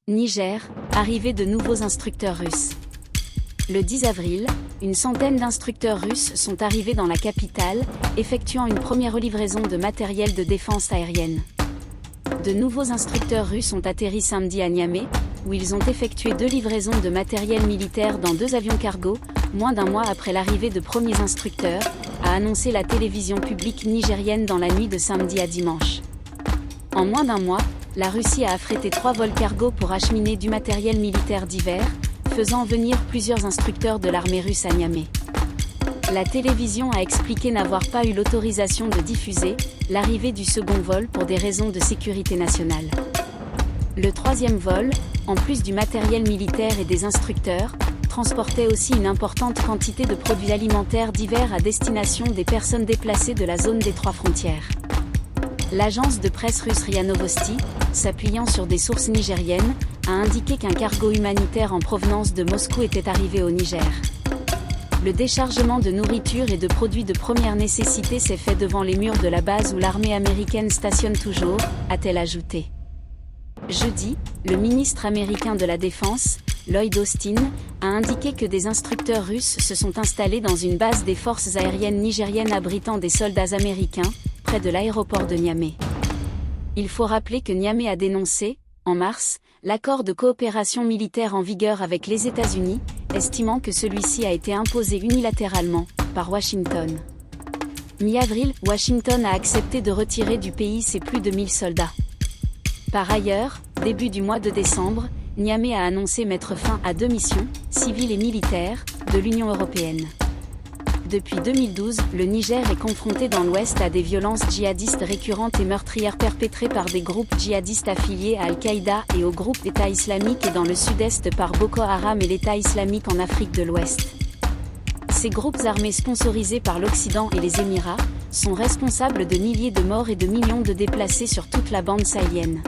Niger, arrivée de nouveaux instructeurs russes. Le 10 avril, une centaine d'instructeurs russes sont arrivés dans la capitale, effectuant une première livraison de matériel de défense aérienne. De nouveaux instructeurs russes ont atterri samedi à Niamey, où ils ont effectué 2 livraisons de matériel militaire dans 2 avions cargo, moins d'un mois après l'arrivée de premiers instructeurs, a annoncé la télévision publique nigérienne dans la nuit de samedi à dimanche. En moins d'un mois, la Russie a affrété 3 vols cargo pour acheminer du matériel militaire divers, faisant venir plusieurs instructeurs de l'armée russe à Niamey. La télévision a expliqué n'avoir pas eu l'autorisation de diffuser l'arrivée du second vol pour des raisons de sécurité nationale. Le 3e vol, en plus du matériel militaire et des instructeurs, transportait aussi une importante quantité de produits alimentaires divers à destination des personnes déplacées de la zone des 3 frontières. L'agence de presse russe RIA Novosti, s'appuyant sur des sources nigériennes, a indiqué qu'un cargo humanitaire en provenance de Moscou était arrivé au Niger. Le déchargement de nourriture et de produits de première nécessité s'est fait devant les murs de la base où l'armée américaine stationne toujours, a-t-elle ajouté. Jeudi, le ministre américain de la Défense, Lloyd Austin, a indiqué que des instructeurs russes se sont installés dans une base des forces aériennes nigériennes abritant des soldats américains, près de l'aéroport de Niamey. Il faut rappeler que Niamey a dénoncé, en mars, l'accord de coopération militaire en vigueur avec les États-Unis, estimant que celui-ci a été imposé unilatéralement, par Washington. Mi-avril, Washington a accepté de retirer du pays ses plus de 1000 soldats. Par ailleurs, début du mois de décembre, Niamey a annoncé mettre fin à 2 missions, civiles et militaires, de l'Union européenne. Depuis 2012, le Niger est confronté dans l'Ouest à des violences djihadistes récurrentes et meurtrières perpétrées par des groupes djihadistes affiliés à Al-Qaïda et au groupe État islamique et dans le sud-est par Boko Haram et l'État islamique en Afrique de l'Ouest. Ces groupes armés sponsorisés par l'Occident et les Émirats sont responsables de milliers de morts et de millions de déplacés sur toute la bande sahélienne.